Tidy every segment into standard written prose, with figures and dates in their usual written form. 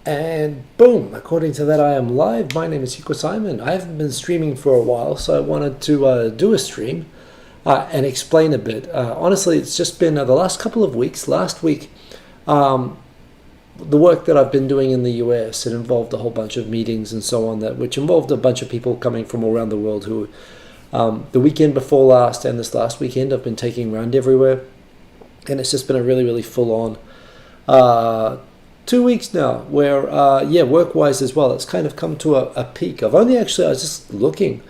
And boom, according to that, I am live. My name is Hiko Simon. I haven't been streaming for a while, so I wanted to do a stream and explain a bit. Honestly, it's just been the last couple of weeks. Last week, the work that I've been doing in the US, it involved a whole bunch of meetings and so on, which involved a bunch of people coming from all around the world who, the weekend before last and this last weekend, I've been taking around everywhere. And it's just been a really, really full-on 2 weeks now where, work-wise as well, it's kind of come to a peak. I was just looking,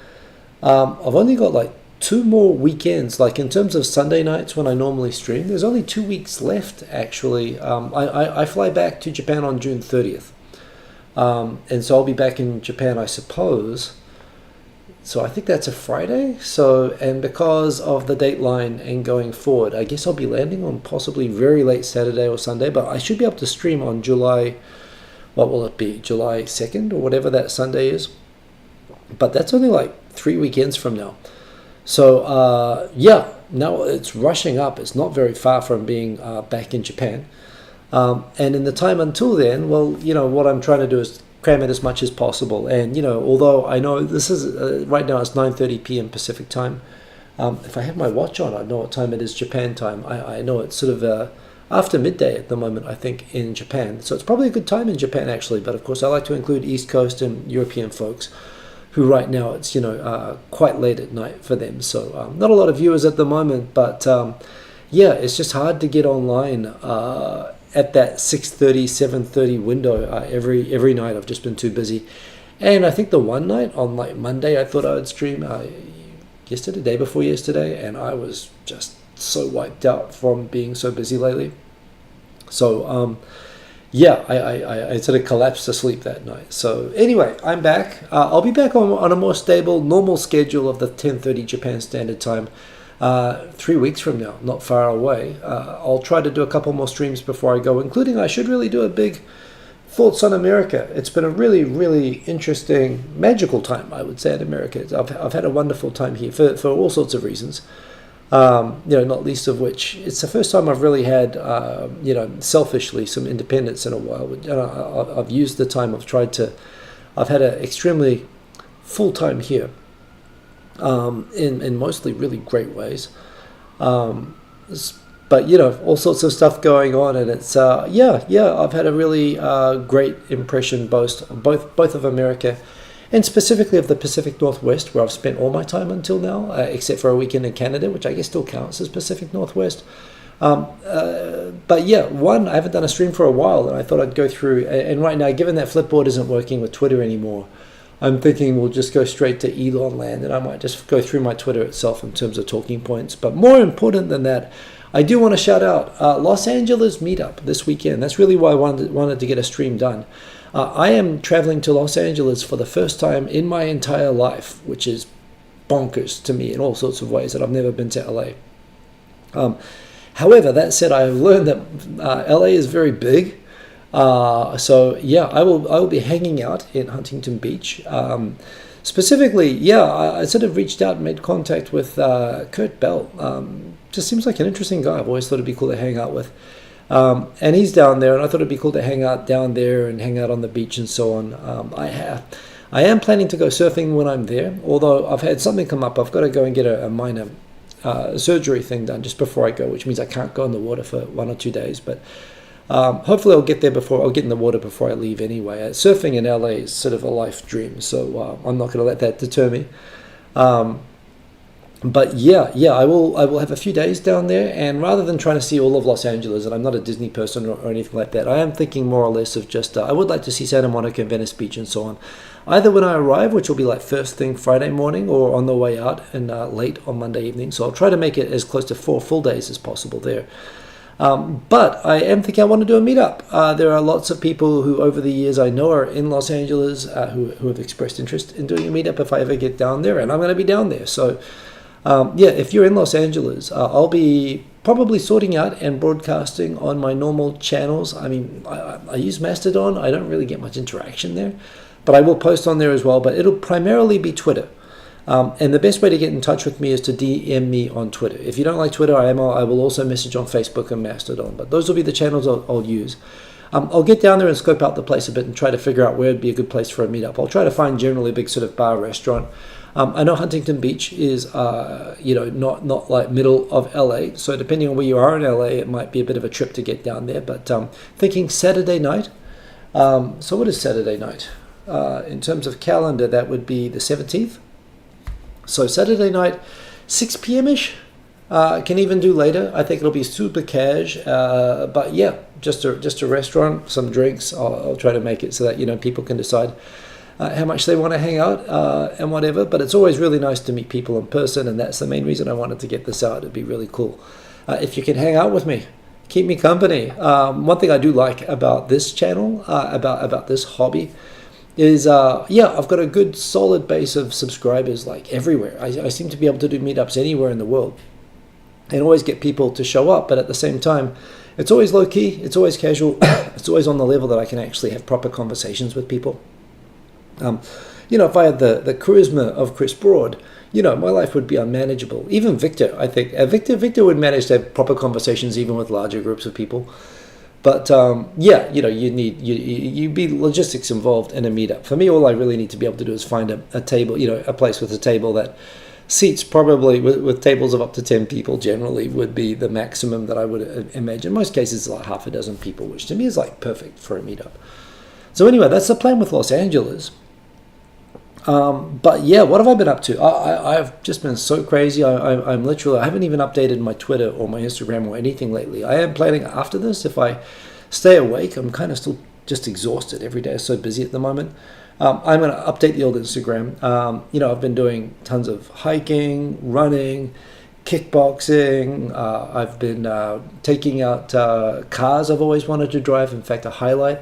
I've only got like 2 more weekends, like in terms of Sunday nights when I normally stream, there's only 2 weeks left actually. I fly back to Japan on June 30th. And so I'll be back in Japan, I suppose. So I think that's a Friday. So, and because of the dateline and going forward, I guess I'll be landing on possibly very late Saturday or Sunday, but I should be able to stream on July, what will it be? July 2nd or whatever that Sunday is. But that's only like 3 weekends from now. So, now it's rushing up. It's not very far from being back in Japan. And in the time until then, well, what I'm trying to do is cram it as much as possible. And, although I know this is, right now it's 9:30 p.m. Pacific time. If I have my watch on, I know what time it is Japan time. I know it's sort of after midday at the moment, I think, in Japan. So it's probably a good time in Japan, actually. But, of course, I like to include East Coast and European folks who right now it's, quite late at night for them. So not a lot of viewers at the moment. But, it's just hard to get online at that 6:30, 7:30 window every night. I've just been too busy. And I think the one night on like Monday I thought I would stream yesterday, day before yesterday, and I was just so wiped out from being so busy lately. So I sort of collapsed to sleep that night. So anyway, I'm back. I'll be back on a more stable, normal schedule of the 10:30 Japan Standard Time 3 weeks from now, not far away. I'll try to do a couple more streams before I go, including I should really do a big Thoughts on America. It's been a really, really interesting, magical time, I would say, in America. I've had a wonderful time here for all sorts of reasons, not least of which it's the first time I've really had, selfishly some independence in a while. I've used the time, I've had an extremely full time here. In mostly really great ways, but all sorts of stuff going on, and it's I've had a really great impression both of America and specifically of the Pacific Northwest, where I've spent all my time until now, except for a weekend in Canada, which I guess still counts as Pacific Northwest. But I haven't done a stream for a while, and I thought I'd go through, and right now, given that Flipboard isn't working with Twitter anymore, I'm thinking we'll just go straight to Elon land, and I might just go through my Twitter itself in terms of talking points. But more important than that, I do want to shout out Los Angeles Meetup this weekend. That's really why I wanted to get a stream done. I am traveling to Los Angeles for the first time in my entire life, which is bonkers to me in all sorts of ways, that I've never been to LA. However, that said, I have learned that LA is very big. I will be hanging out in Huntington Beach. Specifically, I sort of reached out and made contact with Kurt Bell. Just seems like an interesting guy. I've always thought it'd be cool to hang out with. And he's down there, and I thought it'd be cool to hang out down there and hang out on the beach and so on. I am planning to go surfing when I'm there, although I've had something come up. I've got to go and get a minor surgery thing done just before I go, which means I can't go in the water for 1 or 2 days, but hopefully I'll get in the water before I leave anyway. Surfing in LA is sort of a life dream, so I'm not going to let that deter me. But I will have a few days down there, and rather than trying to see all of Los Angeles, and I'm not a Disney person or anything like that, I am thinking more or less of just, I would like to see Santa Monica and Venice Beach and so on, either when I arrive, which will be like first thing Friday morning, or on the way out and late on Monday evening. So I'll try to make it as close to 4 full days as possible there. But I am thinking I want to do a meetup. There are lots of people who over the years I know are in Los Angeles who have expressed interest in doing a meetup if I ever get down there, and I'm going to be down there. So if you're in Los Angeles, I'll be probably sorting out and broadcasting on my normal channels. I mean, I use Mastodon. I don't really get much interaction there, but I will post on there as well. But it'll primarily be Twitter. And the best way to get in touch with me is to DM me on Twitter. If you don't like Twitter, I will also message on Facebook and Mastodon. But those will be the channels I'll use. I'll get down there and scope out the place a bit and try to figure out where would be a good place for a meetup. I'll try to find generally a big sort of bar restaurant. I know Huntington Beach is, not like middle of LA. So depending on where you are in LA, it might be a bit of a trip to get down there. But thinking Saturday night. So what is Saturday night? In terms of calendar, that would be the 17th. So Saturday night, 6 p.m.-ish. Can even do later. I think it'll be super cash. But yeah, just a restaurant, some drinks. I'll try to make it so that people can decide how much they want to hang out and whatever. But it's always really nice to meet people in person, and that's the main reason I wanted to get this out. It'd be really cool if you can hang out with me, keep me company. One thing I do like about this channel, about this hobby, is I've got a good solid base of subscribers like everywhere. I seem to be able to do meetups anywhere in the world and always get people to show up, but at the same time, it's always low key, it's always casual, it's always on the level that I can actually have proper conversations with people. If I had the charisma of Chris Broad, my life would be unmanageable. Even Victor, I think, Victor would manage to have proper conversations even with larger groups of people. But you'd be logistics involved in a meetup. For me, all I really need to be able to do is find a table, a place with a table that seats probably with tables of up to 10 people generally would be the maximum that I would imagine. Most cases, like half a dozen people, which to me is like perfect for a meetup. So anyway, that's the plan with Los Angeles. But yeah, what have I been up to? I've just been so crazy. I'm literally, I haven't even updated my Twitter or my Instagram or anything lately. I am planning after this, if I stay awake, I'm kind of still just exhausted every day. I'm so busy at the moment. I'm going to update the old Instagram. I've been doing tons of hiking, running, kickboxing. I've been taking out cars I've always wanted to drive. In fact, a highlight.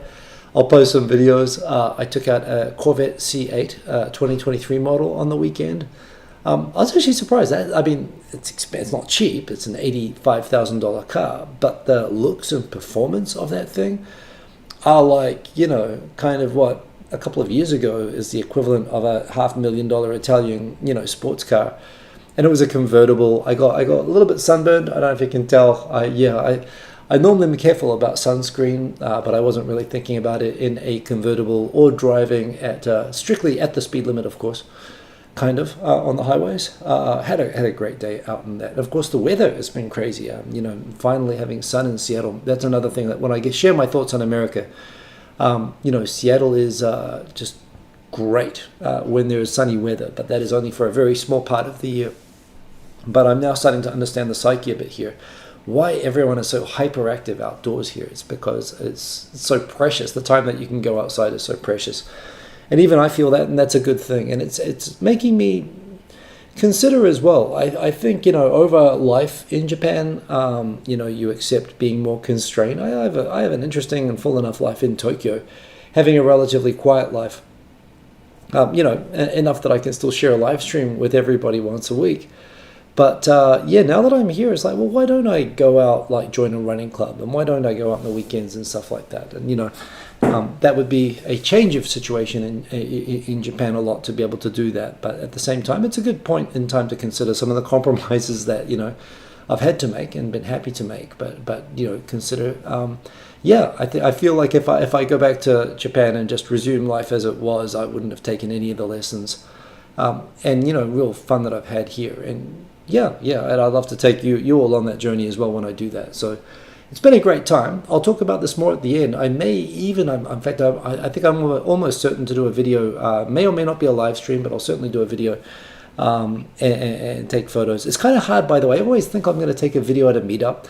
I'll post some videos. I took out a Corvette C8 2023 model on the weekend. I was actually surprised. It's not cheap. It's an $85,000 car, but the looks and performance of that thing are like, kind of what a couple of years ago is the equivalent of a $500,000 Italian, sports car. And it was a convertible. I got a little bit sunburned. I don't know if you can tell. I normally am careful about sunscreen, but I wasn't really thinking about it in a convertible or driving at strictly at the speed limit, of course, kind of on the highways. Had a great day out in that. Of course, the weather has been crazy. Finally having sun in Seattle. That's another thing that when I share my thoughts on America, Seattle is just great when there is sunny weather, but that is only for a very small part of the year. But I'm now starting to understand the psyche a bit here. Why everyone is so hyperactive outdoors here. It's because it's so precious. The time that you can go outside is so precious. And even I feel that, and that's a good thing. And it's making me consider as well. I think, over life in Japan, you accept being more constrained. I have an interesting and full enough life in Tokyo, having a relatively quiet life. Enough that I can still share a live stream with everybody once a week. But now that I'm here, it's like, well, why don't I go out, like join a running club, and why don't I go out on the weekends and stuff like that? And that would be a change of situation in Japan a lot to be able to do that. But at the same time, it's a good point in time to consider some of the compromises that I've had to make and been happy to make. But consider. I feel like if I go back to Japan and just resume life as it was, I wouldn't have taken any of the lessons and real fun that I've had here. And and I'd love to take you all on that journey as well when I do that. So it's been a great time. I'll talk about this more at the end. I may even, in fact, I think I'm almost certain to do a video. May or may not be a live stream, but I'll certainly do a video and take photos. It's kind of hard, by the way. I always think I'm going to take a video at a meetup.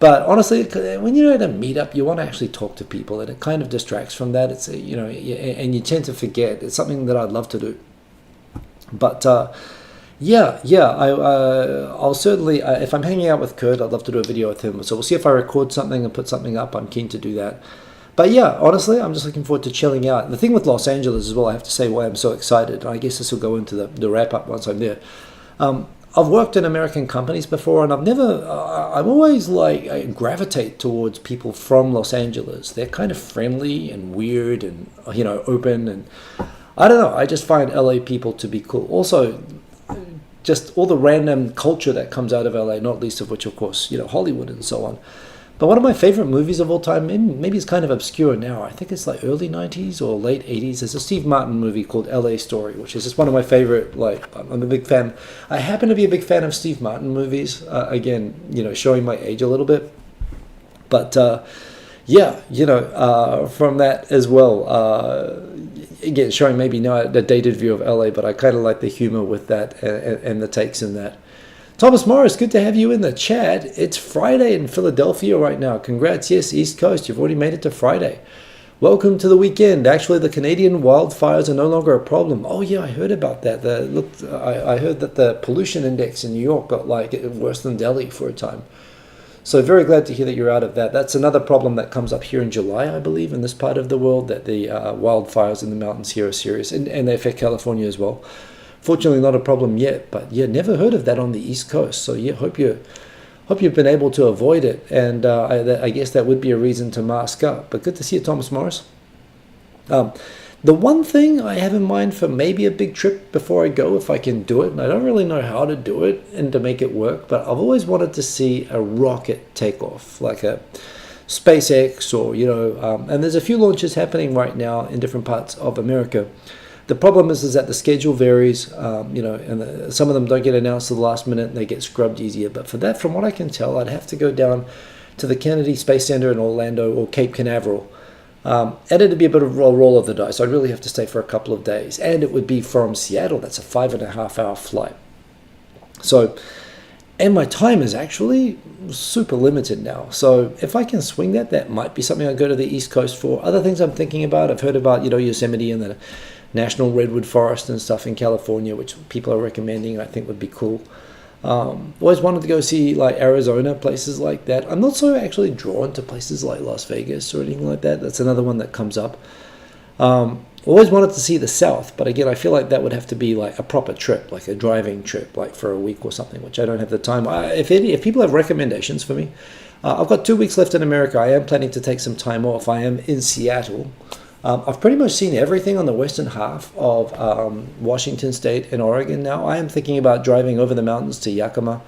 But honestly, when you're at a meetup, you want to actually talk to people, and it kind of distracts from that. It's and you tend to forget. It's something that I'd love to do. But I'll certainly, if I'm hanging out with Kurt, I'd love to do a video with him. So we'll see if I record something and put something up. I'm keen to do that. But honestly, I'm just looking forward to chilling out. And the thing with Los Angeles as well, I have to say why I'm so excited. And I guess this will go into the wrap up once I'm there. I've worked in American companies before, and I'm always I gravitate towards people from Los Angeles. They're kind of friendly and weird and, open. And I don't know, I just find LA people to be cool. Also, just all the random culture that comes out of LA, not least of which, of course, Hollywood and so on. But one of my favorite movies of all time, maybe it's kind of obscure now. I think it's like early 90s or late 80s. There's a Steve Martin movie called LA Story, which is just one of my favorite, I'm a big fan. I happen to be a big fan of Steve Martin movies. Again, showing my age a little bit. But from that as well, again, showing maybe now a dated view of LA, but I kind of like the humor with that and the takes in that. Thomas Morris, good to have you in the chat. It's Friday in Philadelphia right now. Congrats, yes, East Coast. You've already made it to Friday. Welcome to the weekend. Actually, the Canadian wildfires are no longer a problem. Oh, yeah, I heard about that. I heard that the pollution index in New York got worse than Delhi for a time. So very glad to hear that you're out of that. That's another problem that comes up here in July, I believe, in this part of the world, that the wildfires in the mountains here are serious, and they affect California as well. Fortunately, not a problem yet, but yeah, never heard of that on the East Coast. So yeah, hope you've been able to avoid it, and I guess that would be a reason to mask up. But good to see you, Thomas Morris. The one thing I have in mind for maybe a big trip before I go, if I can do it, and I don't really know how to do it and to make it work, but I've always wanted to see a rocket take off, like a SpaceX or, and there's a few launches happening right now in different parts of America. The problem is that the schedule varies, and some of them don't get announced to the last minute and they get scrubbed easier. But for that, from what I can tell, I'd have to go down to the Kennedy Space Center in Orlando or Cape Canaveral. And it'd be a bit of a roll of the dice. I'd really have to stay for a couple of days. And it would be from Seattle. That's a 5.5-hour flight. So, and my time is actually super limited now. So if I can swing that, that might be something I'd go to the East Coast for. Other things I'm thinking about, I've heard about, Yosemite and the National Redwood Forest and stuff in California, which people are recommending, I think would be cool. Always wanted to go see Arizona, places like that. I'm not so actually drawn to places like Las Vegas or anything like that. That's another one that comes up. Always wanted to see the South, but again, I feel like that would have to be like a proper trip, like a driving trip, like for a week or something, which I don't have the time. If people have recommendations for me, I've got 2 weeks left in America. I am planning to take some time off. I am in Seattle. I've pretty much seen everything on the western half of Washington State and Oregon now. I am thinking about driving over the mountains to Yakima,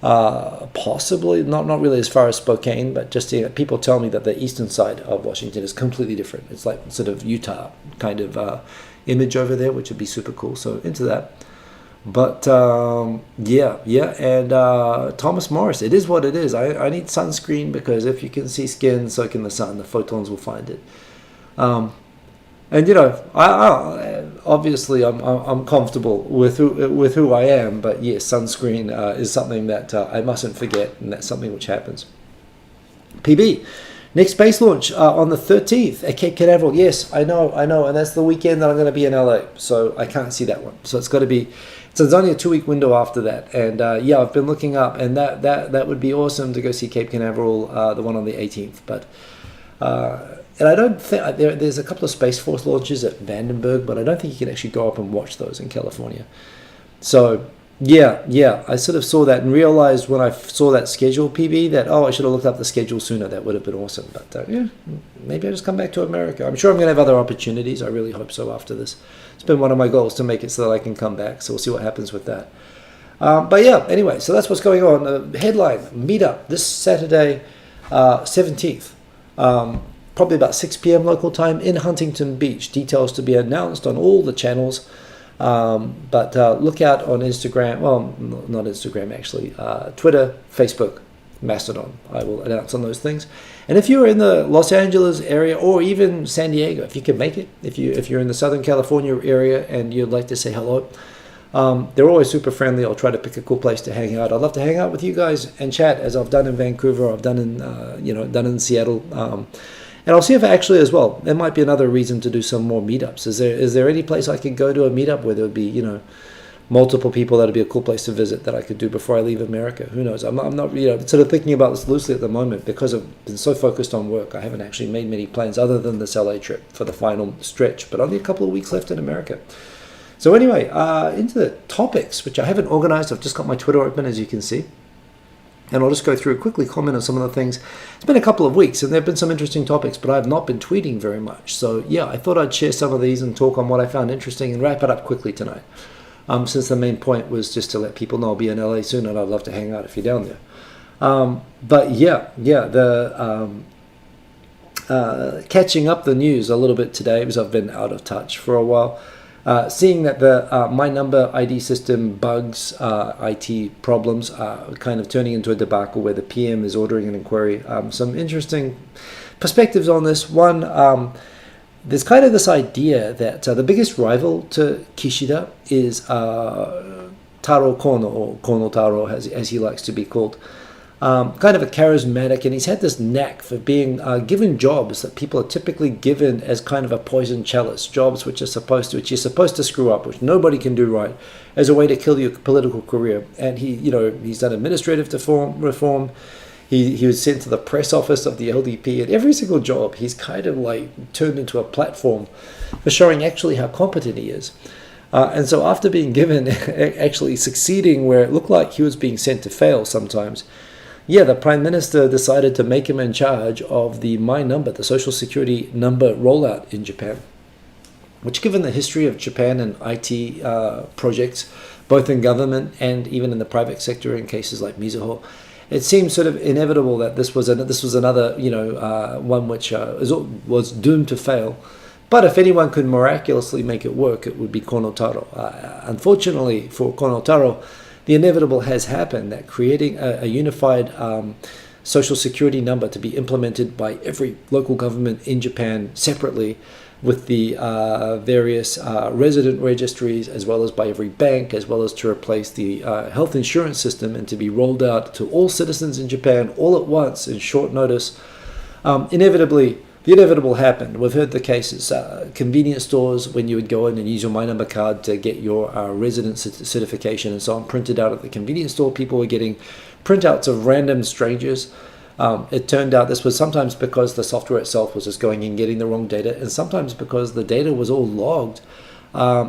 possibly, not really as far as Spokane, but just people tell me that the eastern side of Washington is completely different. It's like sort of Utah kind of image over there, which would be super cool. So into that. But and Thomas Morris, it is what it is. I need sunscreen because if you can see skin, so can the sun. The photons will find it. And I obviously I'm comfortable with who I am, but yes, sunscreen is something that I mustn't forget, and that's something which happens. PB, next space launch on the 13th at Cape Canaveral. Yes, I know, and that's the weekend that I'm going to be in LA, so I can't see that one. So it's got to be. So it's only a 2-week window after that, and I've been looking up, and that would be awesome to go see Cape Canaveral, the one on the 18th, but. And I don't think there's a couple of Space Force launches at Vandenberg, but I don't think you can actually go up and watch those in California. So I sort of saw that and realized when I saw that schedule, PB, that I should have looked up the schedule sooner. That would have been awesome. But maybe I just come back to America. I'm sure I'm going to have other opportunities. I really hope so after this. It's been one of my goals to make it so that I can come back. So we'll see what happens with that. Anyway, so that's what's going on. Headline, Meetup this Saturday, 17th. Probably about 6 p.m. local time in Huntington Beach. Details to be announced on all the channels. But look out on Instagram. Well, not Instagram, actually. Twitter, Facebook, Mastodon. I will announce on those things. And if you're in the Los Angeles area or even San Diego, if you can make it, if you're in the Southern California area and you'd like to say hello, they're always super friendly. I'll try to pick a cool place to hang out. I'd love to hang out with you guys and chat, as I've done in Vancouver. I've done in done in Seattle. And I'll see if actually as well, there might be another reason to do some more meetups. Is there any place I could go to a meetup where there would be, multiple people that would be a cool place to visit that I could do before I leave America? Who knows? I'm not sort of thinking about this loosely at the moment because I've been so focused on work. I haven't actually made many plans other than this LA trip for the final stretch, but only a couple of weeks left in America. So anyway, into the topics, which I haven't organized. I've just got my Twitter open, as you can see. And I'll just go through quickly, comment on some of the things. It's been a couple of weeks, and there have been some interesting topics, but I have not been tweeting very much. So, I thought I'd share some of these and talk on what I found interesting and wrap it up quickly tonight. Since the main point was just to let people know I'll be in LA soon, and I'd love to hang out if you're down there. But catching up the news a little bit today because I've been out of touch for a while. Seeing that the My Number ID system bugs, IT problems are kind of turning into a debacle where the PM is ordering an inquiry. Some interesting perspectives on this. One, there's kind of this idea that the biggest rival to Kishida is Taro Kono, or Kono Taro as he likes to be called. Kind of a charismatic, and he's had this knack for being given jobs that people are typically given as kind of a poison chalice, jobs which you're supposed to screw up, which nobody can do right, as a way to kill your political career. And he's done administrative reform. He was sent to the press office of the LDP, and every single job he's kind of like turned into a platform for showing actually how competent he is. And so after being given, actually succeeding where it looked like he was being sent to fail sometimes, the Prime Minister decided to make him in charge of the My Number, the Social Security number rollout in Japan, which, given the history of Japan and IT projects, both in government and even in the private sector in cases like Mizuho, it seemed sort of inevitable that this was another one which was doomed to fail. But if anyone could miraculously make it work, it would be Kono Taro. Unfortunately for Kono Taro, the inevitable has happened, that creating a unified social security number to be implemented by every local government in Japan separately, with the various resident registries, as well as by every bank, as well as to replace the health insurance system and to be rolled out to all citizens in Japan all at once in short notice. Inevitably, the inevitable happened. We've heard the cases. Convenience stores, when you would go in and use your My Number card to get your resident certification and so on printed out at the convenience store, people were getting printouts of random strangers. It turned out this was sometimes because the software itself was just going in getting the wrong data, and sometimes because the data was all logged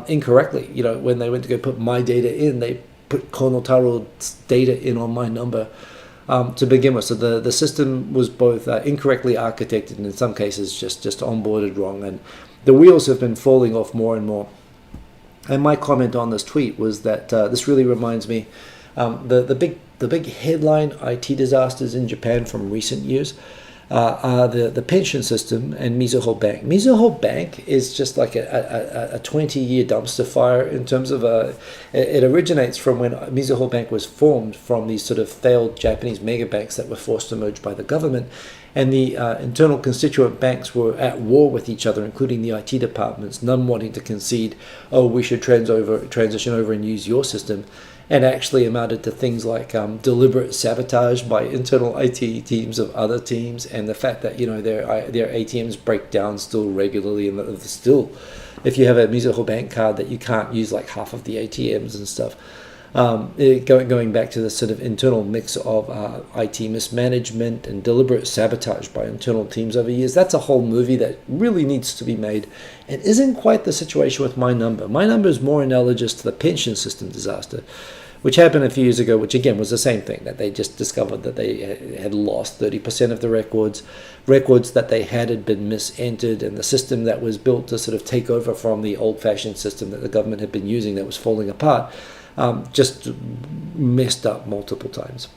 incorrectly. When they went to go put my data in, they put Kono Taro's data in on My Number. To begin with. So the system was both incorrectly architected and in some cases just onboarded wrong, and the wheels have been falling off more and more. And my comment on this tweet was that this really reminds me the big headline IT disasters in Japan from recent years are the pension system and Mizuho Bank. Mizuho Bank is just like a 20-year dumpster fire in terms of it originates from when Mizuho Bank was formed from these sort of failed Japanese mega banks that were forced to merge by the government, and the internal constituent banks were at war with each other, including the IT departments, none wanting to concede, we should transition over and use your system. And actually amounted to things like deliberate sabotage by internal IT teams of other teams, and the fact that their ATMs break down still regularly, and still, if you have a Mizuho Bank card, that you can't use like half of the ATMs and stuff. Going back to the sort of internal mix of IT mismanagement and deliberate sabotage by internal teams over years. That's a whole movie that really needs to be made, and isn't quite the situation with My Number. My Number is more analogous to the pension system disaster, which happened a few years ago, which again was the same thing, that they just discovered that they had lost 30% of the records that they had been misentered, and the system that was built to sort of take over from the old-fashioned system that the government had been using that was falling apart, just messed up multiple times.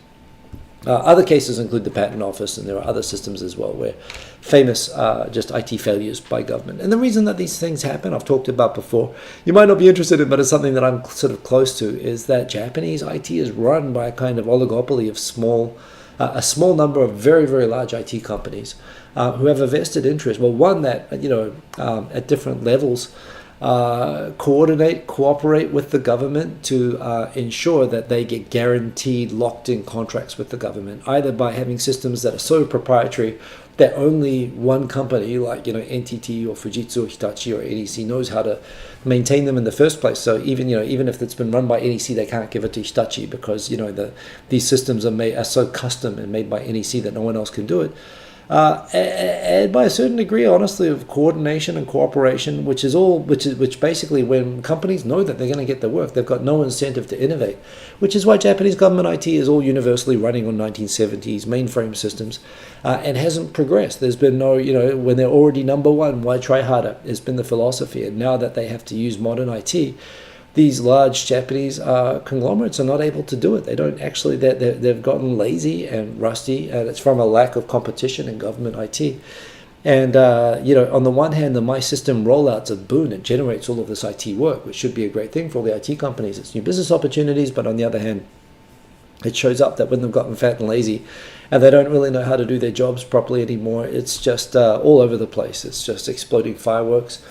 Other cases include the Patent Office, and there are other systems as well where famous just IT failures by government. And the reason that these things happen, I've talked about before, you might not be interested in, but it's something that I'm sort of close to, is that Japanese IT is run by a kind of oligopoly of a small number of very, very large IT companies who have a vested interest. Well, one that, at different levels, cooperate with the government to ensure that they get guaranteed locked-in contracts with the government, either by having systems that are so proprietary that only one company, like NTT or Fujitsu or Hitachi or NEC, knows how to maintain them in the first place. So even if it's been run by NEC, they can't give it to Hitachi because these systems are so custom and made by NEC that no one else can do it. And by a certain degree, honestly, of coordination and cooperation, which basically, when companies know that they're going to get the work, they've got no incentive to innovate, which is why Japanese government IT is all universally running on 1970s mainframe systems and hasn't progressed. There's been no, when they're already number one, why try harder? It's been the philosophy. And now that they have to use modern IT, these large Japanese conglomerates are not able to do it. They don't actually, they've gotten lazy and rusty, and it's from a lack of competition in government IT. And, on the one hand, the My System rollout's a boon. It generates all of this IT work, which should be a great thing for all the IT companies. It's new business opportunities, but on the other hand, it shows up that when they've gotten fat and lazy and they don't really know how to do their jobs properly anymore, it's just all over the place. It's just exploding fireworks.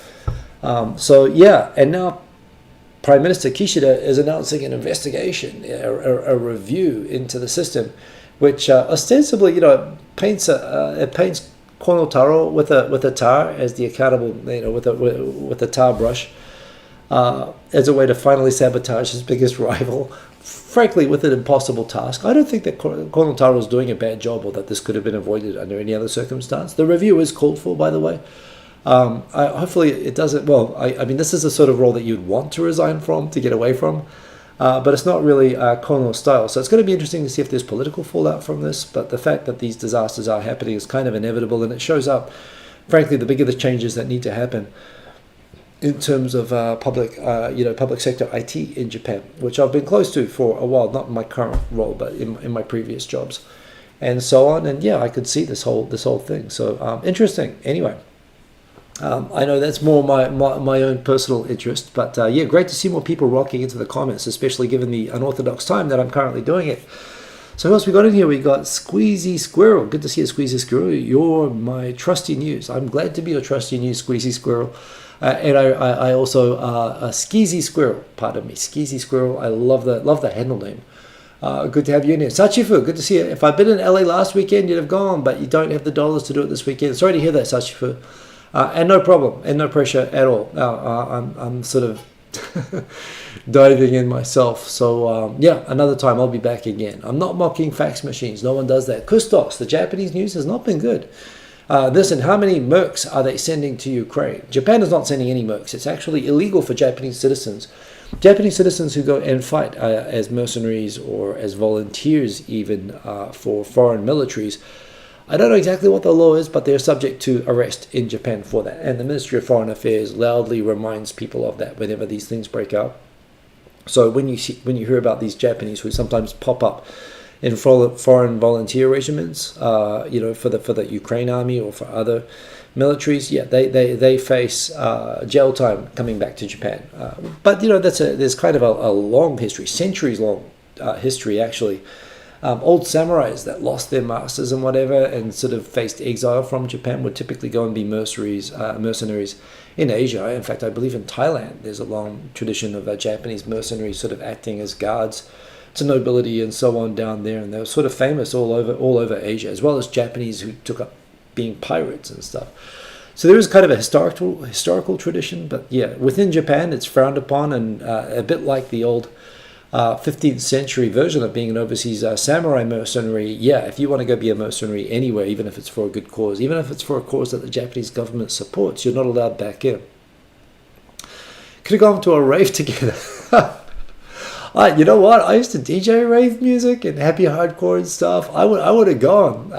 And now Prime Minister Kishida is announcing an investigation, a review into the system, which ostensibly, paints Kono Taro with a tar as the accountable, with a tar brush, as a way to finally sabotage his biggest rival. Frankly, with an impossible task. I don't think that Kono Taro is doing a bad job, or that this could have been avoided under any other circumstance. The review is called for, by the way. Hopefully it doesn't. Well, I mean, this is the sort of role that you'd want to resign from, to get away from. But it's not really Kono style. So it's going to be interesting to see if there's political fallout from this. But the fact that these disasters are happening is kind of inevitable, and it shows up, frankly, the bigger the changes that need to happen in terms of public sector IT in Japan, which I've been close to for a while, not in my current role, but in my previous jobs, and so on. And yeah, I could see this whole thing. So interesting. Anyway. I know that's more my own personal interest, but great to see more people rocking into the comments, especially given the unorthodox time that I'm currently doing it. So who else we got in here? We got Squeezy Squirrel. Good to see you, Squeezy Squirrel. You're my trusty news. I'm glad to be your trusty news, Squeezy Squirrel. And I also a Skeezy Squirrel. Pardon me, Skeezy Squirrel. I love the handle name. Good to have you in here. Sachifu, good to see you. If I'd been in LA last weekend, you'd have gone, but you don't have the dollars to do it this weekend. Sorry to hear that, Sachifu. And no problem, and no pressure at all. I'm sort of diving in myself. So another time I'll be back again. I'm not mocking fax machines. No one does that. Kustos, the Japanese news has not been good. Listen, how many mercs are they sending to Ukraine? Japan is not sending any mercs. It's actually illegal for Japanese citizens who go and fight as mercenaries or as volunteers even for foreign militaries. I don't know exactly what the law is, but they're subject to arrest in Japan for that. And the Ministry of Foreign Affairs loudly reminds people of that whenever these things break out. So when you hear about these Japanese who sometimes pop up in foreign volunteer regiments, for the Ukraine army or for other militaries, they face jail time coming back to Japan. But there's kind of a long history, centuries long history actually. Old samurais that lost their masters and whatever and sort of faced exile from Japan would typically go and be mercenaries in Asia. In fact, I believe in Thailand there's a long tradition of Japanese mercenaries sort of acting as guards to nobility and so on down there, and they were sort of famous all over Asia, as well as Japanese who took up being pirates and stuff. So there is kind of a historical tradition, but within Japan it's frowned upon, and a bit like the old 15th century version of being an overseas samurai mercenary. If you want to go be a mercenary anywhere, even if it's for a good cause, even if it's for a cause that the Japanese government supports, you're not allowed back in. Could have gone to a rave together. You know what? I used to DJ rave music and happy hardcore and stuff. I would have gone.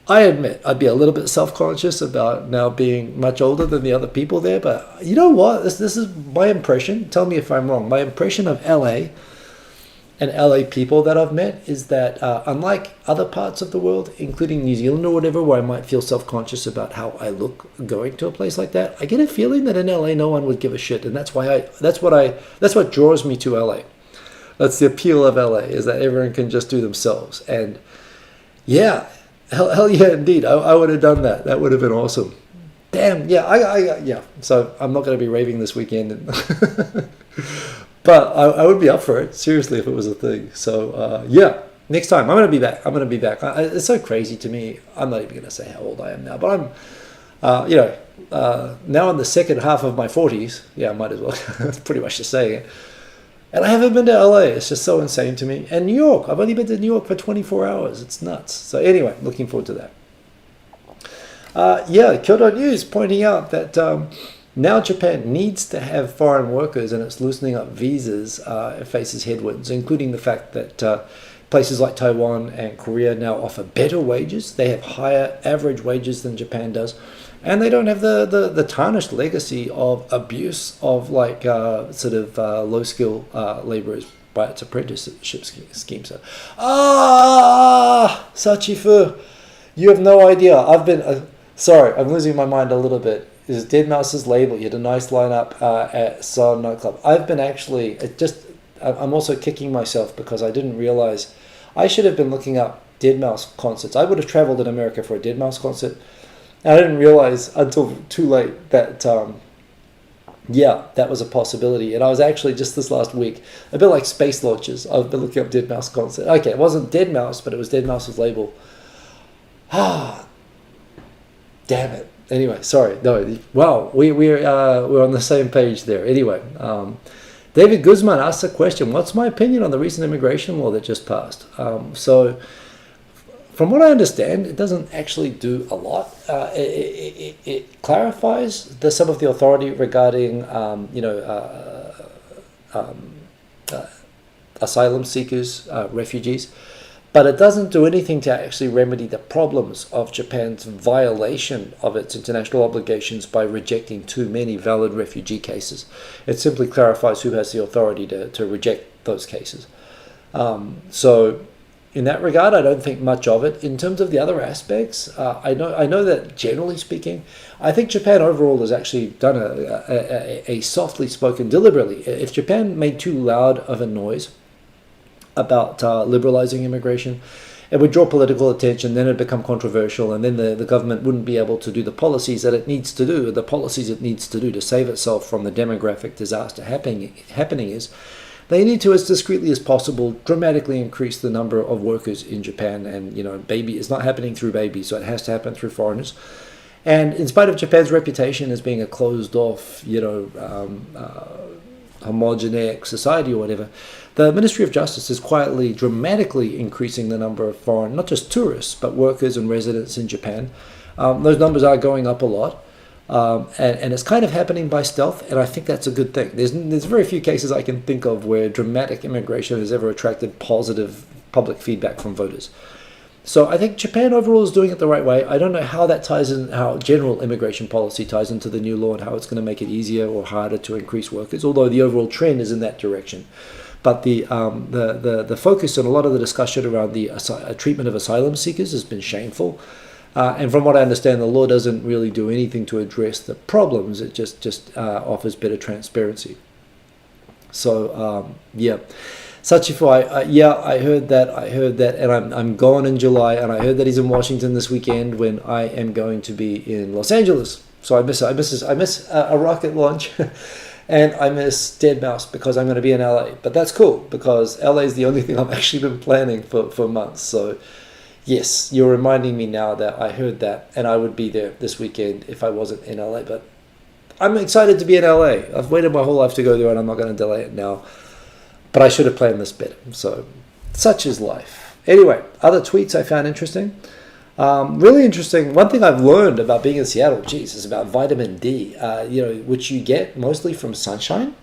I admit I'd be a little bit self-conscious about now being much older than the other people there, but you know what? This is my impression. Tell me if I'm wrong. My impression of LA and LA people that I've met is that unlike other parts of the world, including New Zealand or whatever, where I might feel self-conscious about how I look going to a place like that, I get a feeling that in LA no one would give a shit, and that's what draws me to LA. That's the appeal of LA, is that everyone can just do themselves. And Hell yeah, indeed. I would have done that. That would have been awesome. Damn, yeah. So I'm not going to be raving this weekend. But I would be up for it, seriously, if it was a thing. So, next time. I'm going to be back. It's so crazy to me. I'm not even going to say how old I am now. But I'm, now in the second half of my 40s. Yeah, I might as well. That's pretty much just saying it. And I haven't been to LA. It's just so insane to me. And New York. I've only been to New York for 24 hours. It's nuts. So anyway, looking forward to that. Kyoto News pointing out that now Japan needs to have foreign workers, and it's loosening up visas. It faces headwinds, including the fact that Places like Taiwan and Korea now offer better wages. They have higher average wages than Japan does. And they don't have the tarnished legacy of abuse of like low skill laborers by its apprenticeship scheme. So, Sachifu, you have no idea. I've been sorry, I'm losing my mind a little bit. This is Dead Mouse's label. You had a nice lineup at Silent Nightclub. I've been actually I'm also kicking myself because I didn't realize I should have been looking up Dead Mouse concerts. I would have traveled in America for a Dead Mouse concert. And I didn't realize until too late that, that was a possibility. And I was actually, just this last week, a bit like space launches, I've been looking up Dead Mouse concert. Okay, it wasn't Dead Mouse, but it was Dead Mouse's label. Damn it. Anyway, sorry. No, wow, we're on the same page there. Anyway, David Guzman asked a question. What's my opinion on the recent immigration law that just passed? From what I understand, it doesn't actually do a lot. It clarifies some of the authority regarding, asylum seekers, refugees, but it doesn't do anything to actually remedy the problems of Japan's violation of its international obligations by rejecting too many valid refugee cases. It simply clarifies who has the authority to reject those cases. So in that regard, I don't think much of it. In terms of the other aspects, I know that generally speaking, I think Japan overall has actually done a softly spoken deliberately. If Japan made too loud of a noise about liberalizing immigration, it would draw political attention, then it would become controversial, and then the government wouldn't be able to do the policies that it needs to do, the policies it needs to do to save itself from the demographic disaster happening is they need to, as discreetly as possible, dramatically increase the number of workers in Japan. And, baby is not happening through babies, so it has to happen through foreigners. And in spite of Japan's reputation as being a closed-off, homogeneic society or whatever, the Ministry of Justice is quietly, dramatically increasing the number of foreign, not just tourists, but workers and residents in Japan. Those numbers are going up a lot. And it's kind of happening by stealth, and I think that's a good thing. There's very few cases I can think of where dramatic immigration has ever attracted positive public feedback from voters. So I think Japan overall is doing it the right way. I don't know how that ties in, how general immigration policy ties into the new law and how it's going to make it easier or harder to increase workers, although the overall trend is in that direction. But the focus on a lot of the discussion around the treatment of asylum seekers has been shameful. And from what I understand, the law doesn't really do anything to address the problems. It just offers better transparency. So, Sachifu, I heard that, and I'm gone in July, and I heard that he's in Washington this weekend when I am going to be in Los Angeles. So I miss a rocket launch, and I miss Dead Mouse because I'm going to be in LA. But that's cool because LA is the only thing I've actually been planning for months. So. Yes, you're reminding me now that I heard that, and I would be there this weekend if I wasn't in LA. But I'm excited to be in LA. I've waited my whole life to go there, and I'm not going to delay it now. But I should have planned this better. So, such is life. Anyway, other tweets I found interesting. Really interesting. One thing I've learned about being in Seattle, is about vitamin D. Which you get mostly from sunshine.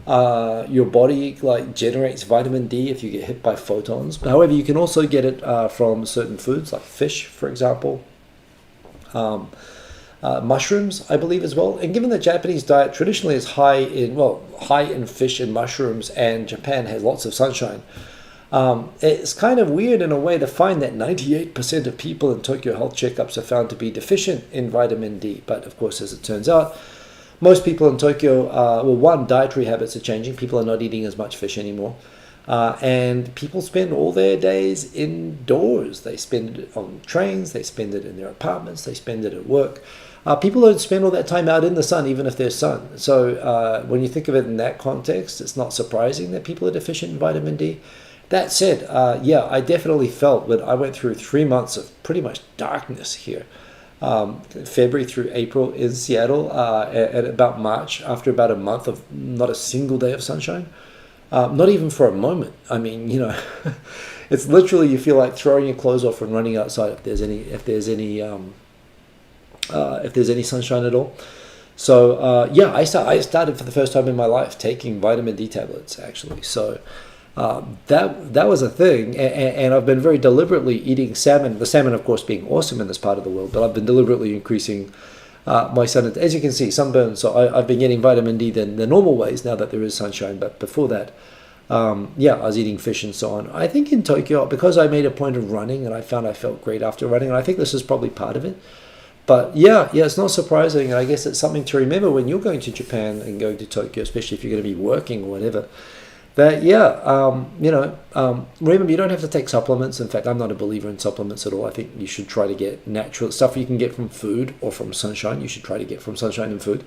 Your body generates vitamin D if you get hit by photons. However, you can also get it from certain foods like fish, for example, mushrooms, I believe, as well. And given that Japanese diet traditionally is high in fish and mushrooms, and Japan has lots of sunshine, it's kind of weird in a way to find that 98% of people in Tokyo health checkups are found to be deficient in vitamin D. But of course, as it turns out, most people in Tokyo, dietary habits are changing. People are not eating as much fish anymore. And people spend all their days indoors. They spend it on trains. They spend it in their apartments. They spend it at work. People don't spend all that time out in the sun, even if there's sun. So when you think of it in that context, it's not surprising that people are deficient in vitamin D. That said, I definitely felt when I went through 3 months of pretty much darkness here. February through April in Seattle, at about March, after about a month of not a single day of sunshine, not even for a moment. I mean, it's literally you feel like throwing your clothes off and running outside if there's any sunshine at all. So I started for the first time in my life taking vitamin D tablets actually. So That was a thing, and I've been very deliberately eating salmon. The salmon, of course, being awesome in this part of the world, but I've been deliberately increasing my sun. As you can see, sunburn. So I've been getting vitamin D the normal ways now that there is sunshine. But before that, yeah, I was eating fish and so on. I think in Tokyo, because I made a point of running, and I found I felt great after running, and I think this is probably part of it. But yeah, it's not surprising, and I guess it's something to remember when you're going to Japan and going to Tokyo, especially if you're going to be working or whatever. That remember, you don't have to take supplements. In fact, I'm not a believer in supplements at all. I think you should try to get natural stuff you can get from food or from sunshine. You should try to get from sunshine and food.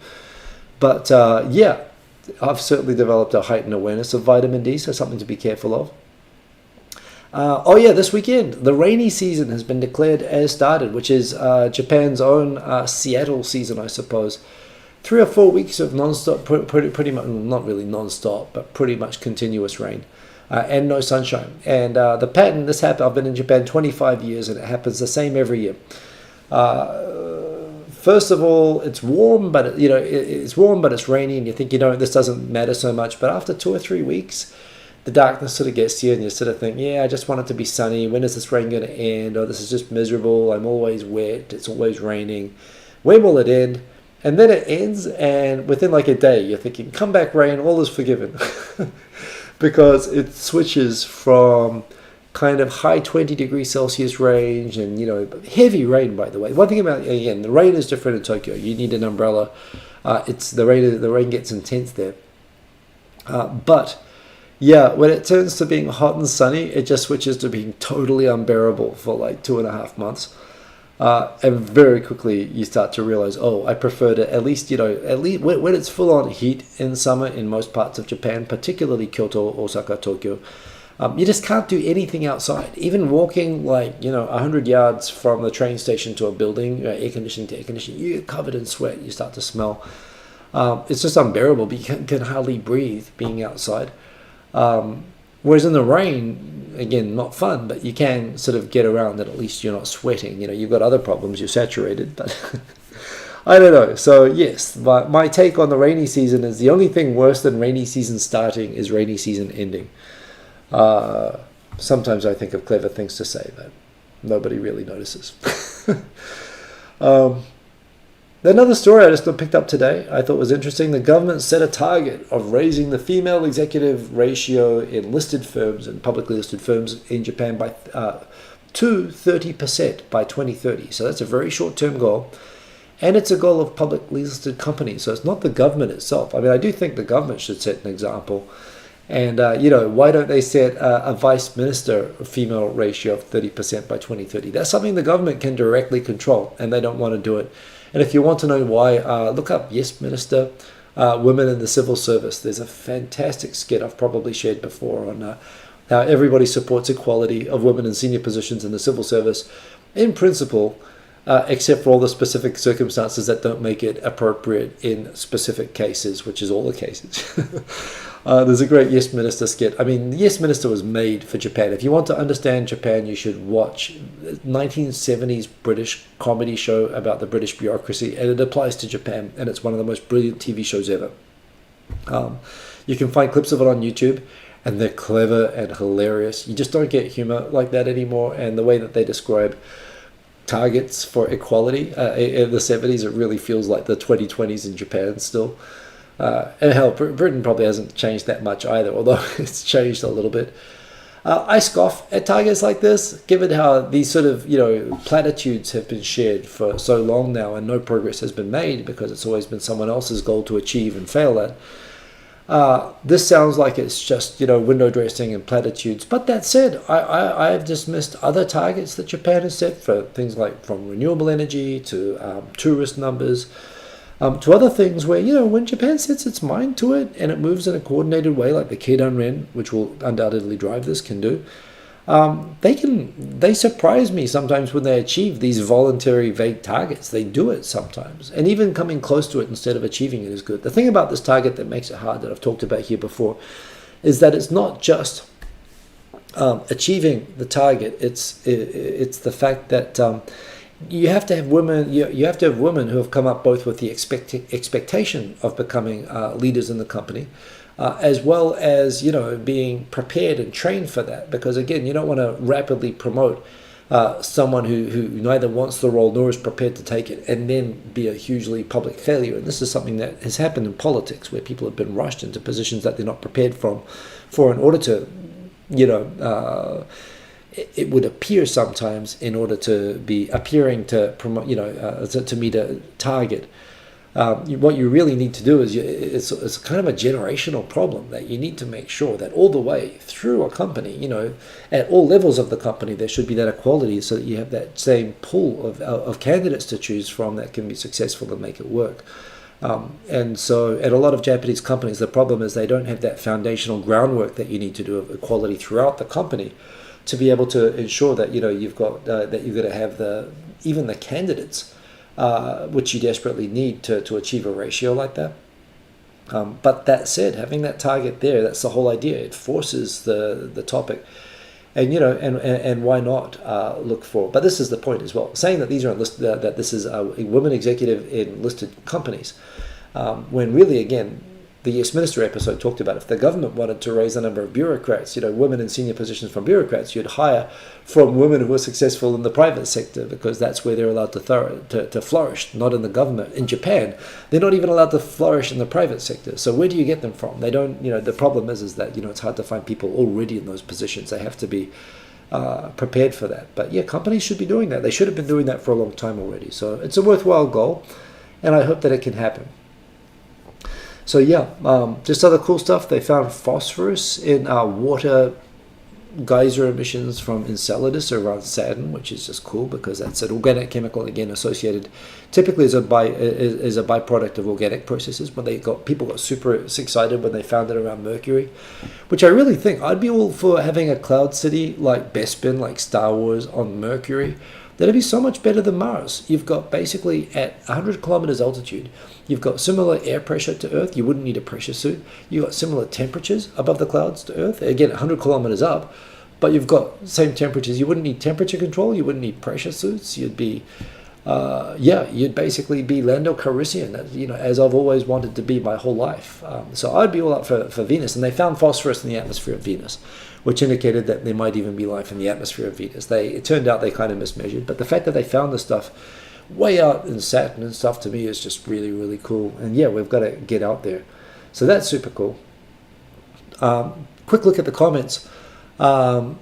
But yeah, I've certainly developed a heightened awareness of vitamin D, so something to be careful of. Oh yeah, this weekend, the rainy season has been declared as started, which is Japan's own Seattle season, I suppose. 3 or 4 weeks of non-stop, pretty much, not really non-stop, but pretty much continuous rain and no sunshine. And the pattern, this happened, I've been in Japan 25 years, and it happens the same every year. First of all, it's warm, but it's warm, but it's rainy, and you think, this doesn't matter so much. But after 2 or 3 weeks, the darkness sort of gets to you, and you sort of think, yeah, I just want it to be sunny. When is this rain going to end? Oh, this is just miserable. I'm always wet. It's always raining. When will it end? And then it ends, and within like a day, you're thinking, come back rain, all is forgiven. Because it switches from kind of high 20 degrees Celsius range and, heavy rain, by the way. One thing about, again, the rain is different in Tokyo. You need an umbrella. The rain gets intense there. But yeah, when it turns to being hot and sunny, it just switches to being totally unbearable for like 2.5 months. And very quickly you start to realize, I prefer to at least when it's full on heat in summer in most parts of Japan, particularly Kyoto, Osaka, Tokyo, you just can't do anything outside. Even walking 100 yards from the train station to a building, air conditioning to air conditioning, you get covered in sweat, you start to smell. It's just unbearable, but you can hardly breathe being outside. Whereas in the rain, again, not fun, but you can sort of get around it. At least you're not sweating. You've got other problems. You're saturated, but I don't know. So yes, my take on the rainy season is the only thing worse than rainy season starting is rainy season ending. Sometimes I think of clever things to say, but nobody really notices. Another story I just picked up today I thought was interesting. The government set a target of raising the female executive ratio in listed firms and publicly listed firms in Japan to 30% by 2030. So that's a very short-term goal. And it's a goal of publicly listed companies. So it's not the government itself. I mean, I do think the government should set an example. And, why don't they set a vice minister female ratio of 30% by 2030? That's something the government can directly control, and they don't want to do it. And if you want to know why, look up Yes Minister, Women in the Civil Service. There's a fantastic skit I've probably shared before on how everybody supports equality of women in senior positions in the civil service in principle, except for all the specific circumstances that don't make it appropriate in specific cases, which is all the cases. There's a great Yes Minister skit. I mean, Yes Minister was made for Japan. If you want to understand Japan, you should watch 1970s British comedy show about the British bureaucracy, and it applies to Japan, and it's one of the most brilliant TV shows ever. You can find clips of it on YouTube, and they're clever and hilarious. You just don't get humor like that anymore, and the way that they describe targets for equality in the 70s, it really feels like the 2020s in Japan still. And hell, Britain probably hasn't changed that much either, although it's changed a little bit. I scoff at targets like this, given how these sort of, platitudes have been shared for so long now and no progress has been made because it's always been someone else's goal to achieve and fail at. This sounds like it's just, window dressing and platitudes. But that said, I have dismissed other targets that Japan has set for things like from renewable energy to tourist numbers, to other things where, when Japan sets its mind to it and it moves in a coordinated way like the Keidanren, which will undoubtedly drive this, can do, they surprise me sometimes when they achieve these voluntary vague targets. They do it sometimes, and even coming close to it instead of achieving it is good. The thing about this target that makes it hard, that I've talked about here before, is that it's not just achieving the target. It's the fact that you have to have women. You have to have women who have come up both with the expectation of becoming leaders in the company, as well as, being prepared and trained for that. Because again, you don't want to rapidly promote someone who neither wants the role nor is prepared to take it, and then be a hugely public failure. And this is something that has happened in politics, where people have been rushed into positions that they're not prepared for in order to, it would appear sometimes, in order to be appearing to promote, to meet a target. What you really need to do is, it's kind of a generational problem, that you need to make sure that all the way through a company, at all levels of the company, there should be that equality, so that you have that same pool of candidates to choose from that can be successful and make it work. And so at a lot of Japanese companies, the problem is they don't have that foundational groundwork that you need to do of equality throughout the company, to be able to ensure that you've got to have even the candidates, which you desperately need to achieve a ratio like that. But that said, having that target there, that's the whole idea. It forces the topic, and why not look for? But this is the point as well. Saying that these are listed, that this is a women executive in listed companies, when really, again, the Yes Minister episode talked about, if the government wanted to raise the number of bureaucrats, women in senior positions from bureaucrats, you'd hire from women who are successful in the private sector, because that's where they're allowed to flourish, not in the government. In Japan, they're not even allowed to flourish in the private sector. So where do you get them from? They don't, the problem is that, it's hard to find people already in those positions. They have to be prepared for that. But yeah, companies should be doing that. They should have been doing that for a long time already. So it's a worthwhile goal, and I hope that it can happen. So yeah, just other cool stuff. They found phosphorus in water geyser emissions from Enceladus around Saturn, which is just cool, because that's an organic chemical, again, associated typically as a byproduct of organic processes. But people got super excited when they found it around Mercury, which I really think I'd be all for having a cloud city like Bespin, like Star Wars, on Mercury. That'd be so much better than Mars. You've got basically at 100 kilometers altitude, you've got similar air pressure to Earth. You wouldn't need a pressure suit. You've got similar temperatures above the clouds to Earth. Again, 100 kilometers up, but you've got same temperatures. You wouldn't need temperature control. You wouldn't need pressure suits. You'd be, you'd basically be Lando Calrissian, as I've always wanted to be my whole life. So I'd be all up for Venus. And they found phosphorus in the atmosphere of Venus, which indicated that there might even be life in the atmosphere of Venus. It turned out they kind of mismeasured, but the fact that they found this stuff way out in Saturn and stuff, to me, is just really, really cool. And yeah, we've got to get out there. So that's super cool. Quick look at the comments. Theodore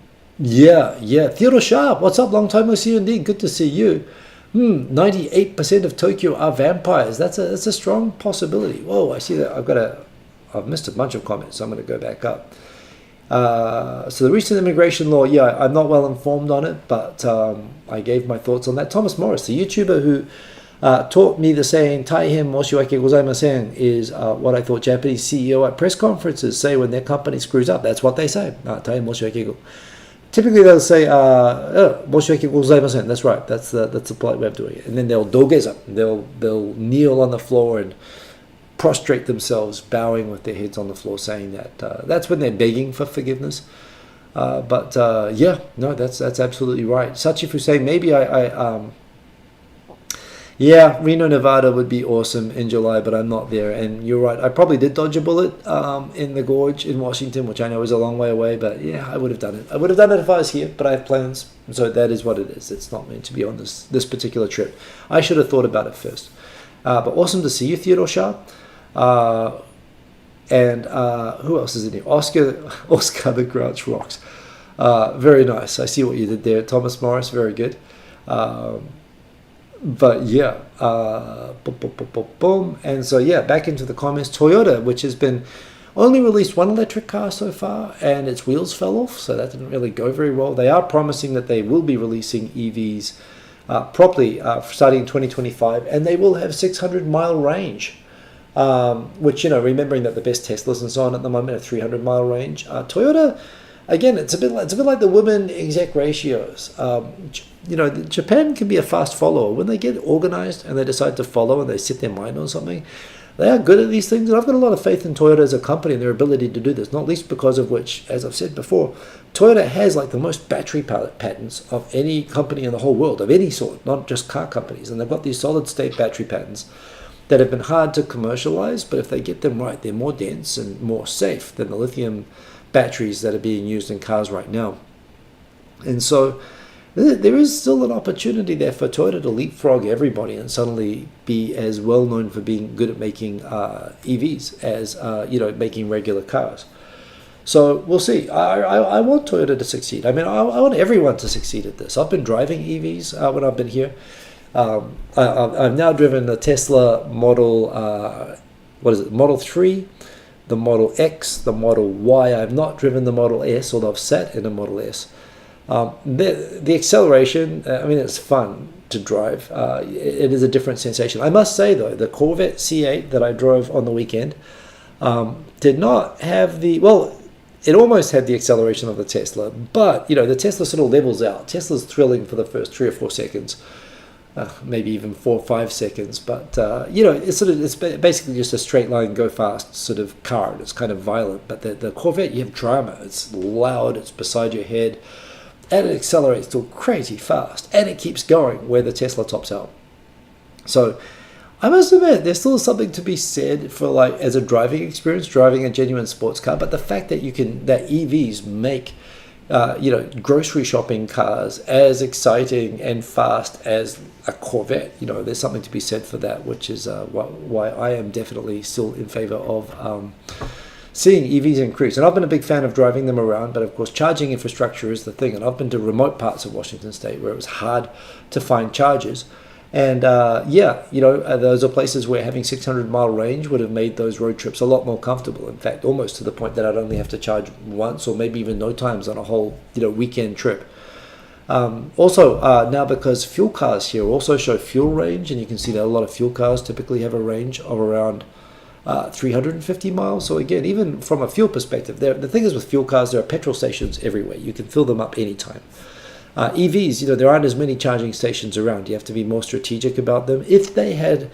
Sharp, what's up? Long time no see you indeed. Good to see you. 98% of Tokyo are vampires. That's a strong possibility. Whoa, I see that. I've missed a bunch of comments, so I'm going to go back up. So the recent immigration law, I'm not well informed on it, but I gave my thoughts on that. Thomas Morris, the YouTuber who taught me the saying "Taihen moshiwake gozaimasen" is what I thought Japanese CEO at press conferences say when their company screws up. That's what they say. "Taihen moshiwake go." Typically they'll say "moshiwake gozaimasen." That's right. That's the polite way of doing it. And then they'll dogeza. They'll kneel on the floor and prostrate themselves, bowing with their heads on the floor, saying that that's when they're begging for forgiveness. That's absolutely right. Sachifu saying maybe Reno, Nevada would be awesome in July, but I'm not there. And you're right, I probably did dodge a bullet in the gorge in Washington, which I know is a long way away, but yeah, I would have done it. I would have done it if I was here, but I have plans, so that is what it is. It's not meant to be on this particular trip. I should have thought about it first. But awesome to see you, Theodore Shah. And who else is in here? Oscar the Grouch rocks. Very nice. I see what you did there. Thomas Morris, very good. But yeah, boom. And so yeah, back into the comments. Toyota, which has been only released one electric car so far, and its wheels fell off, so that didn't really go very well. They are promising that they will be releasing EVs properly starting in 2025, and they will have 600-mile range. Which, remembering that the best Teslas and so on at the moment have 300-mile range. Toyota, again, it's a bit like the women exec ratios. Japan can be a fast follower. When they get organized and they decide to follow and they set their mind on something, they are good at these things. And I've got a lot of faith in Toyota as a company and their ability to do this, not least because of which, as I've said before, Toyota has like the most battery patents of any company in the whole world, of any sort, not just car companies. And they've got these solid-state battery patents that have been hard to commercialize, but if they get them right, they're more dense and more safe than the lithium batteries that are being used in cars right now. And so there is still an opportunity there for Toyota to leapfrog everybody and suddenly be as well known for being good at making EVs as making regular cars. So we'll see. I want Toyota to succeed. I mean, I want everyone to succeed at this. I've been driving EVs when I've been here. I've now driven the Tesla Model, Model 3, the Model X, the Model Y. I've not driven the Model S, although I've sat in a Model S. The acceleration, it's fun to drive. It is a different sensation. I must say, though, the Corvette C8 that I drove on the weekend did not have it almost had the acceleration of the Tesla, but, the Tesla sort of levels out. Tesla's thrilling for the first 3 or 4 seconds. Maybe even 4 or 5 seconds, but it's basically just a straight line, go fast sort of car. It's kind of violent, but the Corvette, you have drama. It's loud, it's beside your head, and it accelerates still crazy fast, and it keeps going where the Tesla tops out. So I must admit, there's still something to be said for as a driving experience, driving a genuine sports car. But the fact that that EVs make grocery shopping cars as exciting and fast as a Corvette, there's something to be said for that, which is why I am definitely still in favor of seeing EVs increase. And I've been a big fan of driving them around, but of course charging infrastructure is the thing. And I've been to remote parts of Washington State where it was hard to find chargers. And those are places where having 600-mile range would have made those road trips a lot more comfortable. In fact, almost to the point that I'd only have to charge once or maybe even no times on a whole weekend trip. Now because fuel cars here also show fuel range, and you can see that a lot of fuel cars typically have a range of around 350 miles. So again, even from a fuel perspective, the thing is with fuel cars, there are petrol stations everywhere. You can fill them up anytime. EVs, there aren't as many charging stations around. You have to be more strategic about them. If they had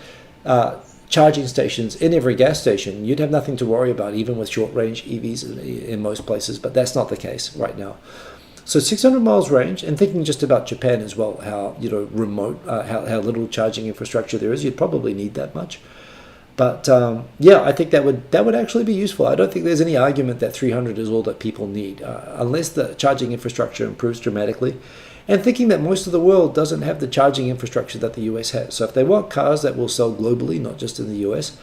charging stations in every gas station, you'd have nothing to worry about, even with short-range EVs in most places, but that's not the case right now. So 600 miles range, and thinking just about Japan as well, how remote, how little charging infrastructure there is, you'd probably need that much. But I think that would actually be useful. I don't think there's any argument that 300 is all that people need, unless the charging infrastructure improves dramatically. And thinking that most of the world doesn't have the charging infrastructure that the US has. So if they want cars that will sell globally, not just in the US,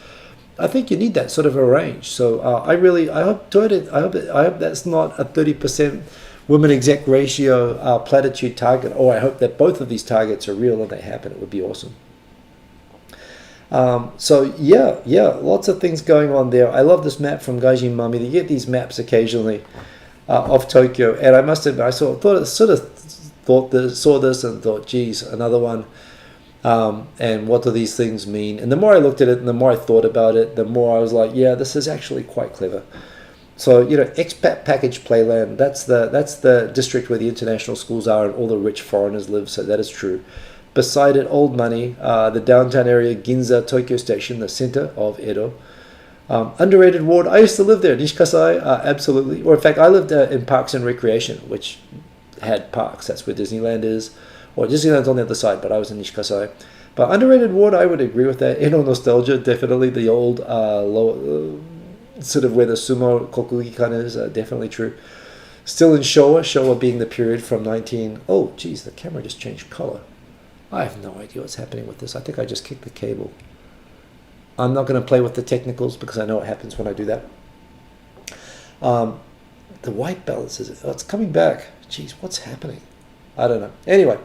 I think you need that sort of a range. So I hope Toyota, I hope that's not a 30% women exec ratio platitude target, or I hope that both of these targets are real and they happen. It would be awesome. Lots of things going on there. I love this map from Gaijin Mami. You get these maps occasionally of Tokyo, and I must admit, I saw this and thought, geez, another one. And what do these things mean? And the more I looked at it and the more I thought about it, the more I was like, yeah, this is actually quite clever. So, expat package playland, that's the district where the international schools are and all the rich foreigners live, so that is true. Beside it, old money, the downtown area, Ginza Tokyo Station, the center of Edo. Underrated ward, I used to live there, Nishikasai, absolutely. Or in fact, I lived in Parks and Recreation, which had parks. That's where Disneyland is. Or Disneyland's on the other side, but I was in Nishikasai. But underrated ward, I would agree with that. Edo nostalgia, definitely the old, sort of where the sumo kokugikan is, definitely true. Still in Showa being the period from oh, geez, the camera just changed color. I have no idea what's happening with this. I think I just kicked the cable. I'm not going to play with the technicals because I know what happens when I do that. The white balance it's coming back. Jeez, what's happening? I don't know. Anyway,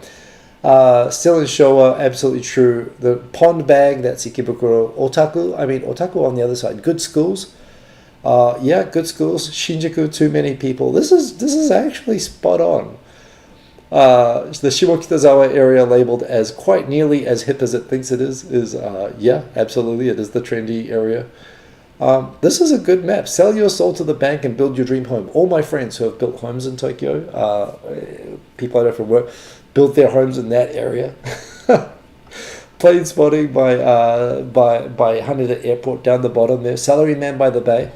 still in Showa, absolutely true. The pond bag, that's Ikebukuro. Otaku on the other side. Good schools. Good schools. Shinjuku, too many people. This is actually spot on. The Shimokitazawa area labeled as quite nearly as hip as it thinks it is absolutely, it is the trendy area. This is a good map. Sell your soul to the bank and build your dream home. All my friends who have built homes in Tokyo, people I know from work, built their homes in that area. Plane spotting by Haneda Airport down the bottom there. Salaryman by the Bay.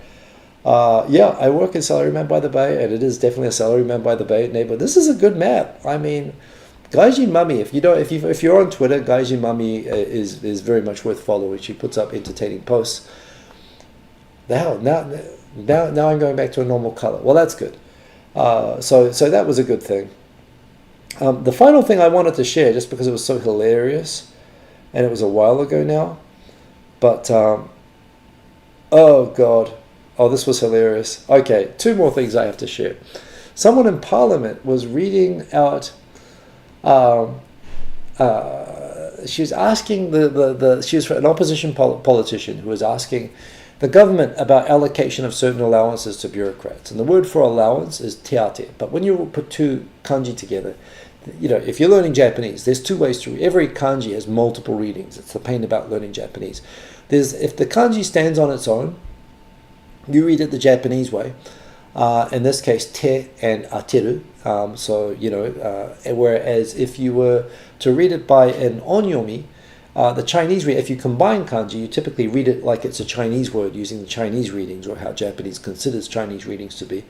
I work in Salaryman by the Bay, and it is definitely a Salaryman by the Bay neighborhood. This is a good map. I mean, Gaiji Mummy, if you're on Twitter, Gaiji Mummy is very much worth following. She puts up entertaining posts. Now I'm going back to a normal color. Well, that's good. So that was a good thing. The final thing I wanted to share, just because it was so hilarious, and it was a while ago now, but oh God, oh, this was hilarious. Okay, two more things I have to share. Someone in Parliament was reading out. She was asking she was an opposition politician who was asking the government about allocation of certain allowances to bureaucrats. And the word for allowance is teate. But when you put two kanji together, if you're learning Japanese, there's two ways to read. Every kanji has multiple readings. It's the pain about learning Japanese. If the kanji stands on its own, you read it the Japanese way. In this case, te and ateru. Whereas if you were to read it by an onyomi, the Chinese read, if you combine kanji, you typically read it like it's a Chinese word using the Chinese readings, or how Japanese considers Chinese readings to be,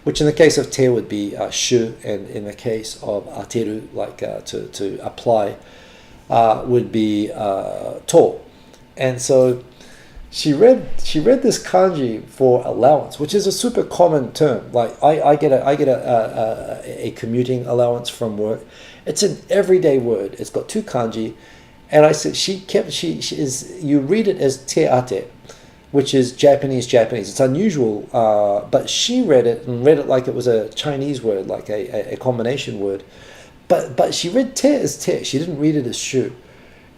which in the case of te would be shu, and in the case of ateru, like to apply, would be to. And so she read this kanji for allowance, which is a super common term. Like I get a commuting allowance from work. It's an everyday word. It's got two kanji. And I said you read it as te ate, which is Japanese. It's unusual, but she read it like it was a Chinese word, like a combination word. But she read te as te. She didn't read it as shu.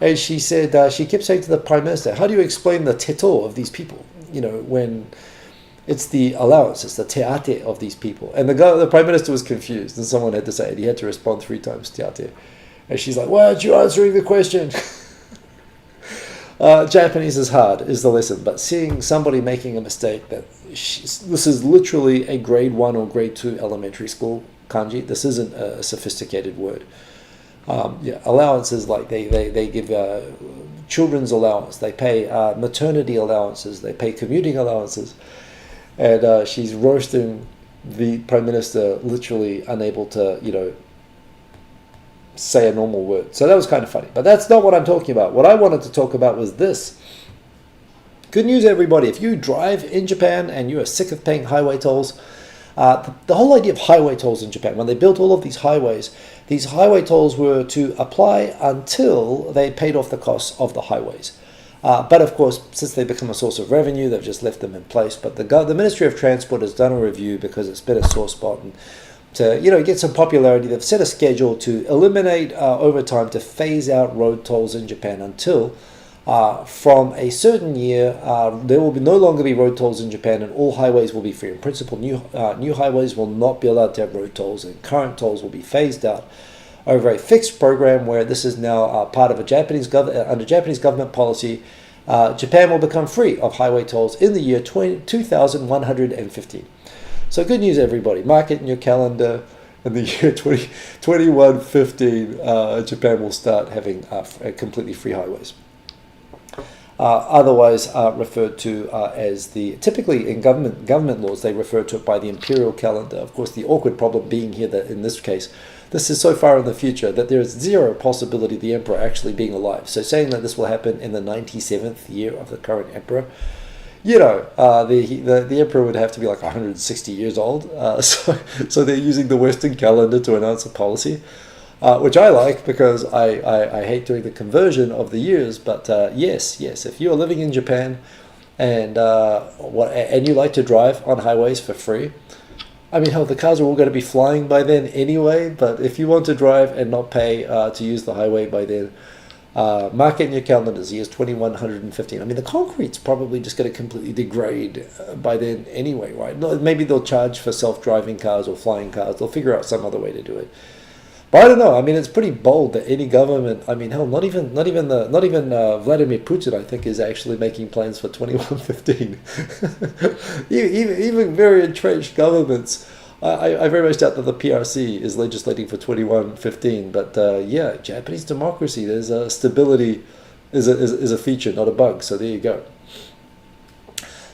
And she said, she kept saying to the Prime Minister, how do you explain the teto of these people? When it's the allowance, it's the te ate of these people. And the Prime Minister was confused, and someone had to say it. He had to respond 3 times, te ate. And she's like, why aren't you answering the question? Japanese is hard, is the lesson. But seeing somebody making a mistake, this is literally a grade 1 or grade 2 elementary school kanji. This isn't a sophisticated word. Allowances, like they give children's allowance, they pay maternity allowances, they pay commuting allowances. And she's roasting the Prime Minister, literally unable to, say a normal word. So that was kind of funny. But that's not what I'm talking about. What I wanted to talk about was this. Good news, everybody. If you drive in Japan and you are sick of paying highway tolls, the whole idea of highway tolls in Japan, when they built all of these highway tolls were to apply until they paid off the costs of the highways. But of course, since they become a source of revenue, they've just left them in place. But the Ministry of Transport has done a review because it's been a sore spot, and to get some popularity, they've set a schedule to eliminate over time, to phase out road tolls in Japan until from a certain year there will no longer be road tolls in Japan, and all highways will be free. In principle, new highways will not be allowed to have road tolls, and current tolls will be phased out over a fixed program where this is now part of under Japanese government policy. Japan will become free of highway tolls in the year 2115. So good news, everybody. Mark it in your calendar. In the year 2115, Japan will start having completely free highways. Otherwise referred to as typically in government laws, they refer to it by the imperial calendar. Of course, the awkward problem being here that in this case, this is so far in the future that there is zero possibility of the emperor actually being alive. So saying that this will happen in the 97th year of the current emperor, the emperor would have to be like 160 years old. So they're using the Western calendar to announce a policy, which I like because I hate doing the conversion of the years. But yes, if you are living in Japan and you like to drive on highways for free, I mean, hell, the cars are all going to be flying by then anyway. But if you want to drive and not pay to use the highway by then, mark it in your calendars, years 2115. I mean, the concrete's probably just going to completely degrade by then anyway, right? Maybe they'll charge for self-driving cars or flying cars. They'll figure out some other way to do it. But I don't know. I mean, it's pretty bold that any government. I mean, hell, not even Vladimir Putin, I think, is actually making plans for 2115. even very entrenched governments. I very much doubt that the PRC is legislating for 2115. But Japanese democracy, there's stability is a feature, not a bug. So there you go.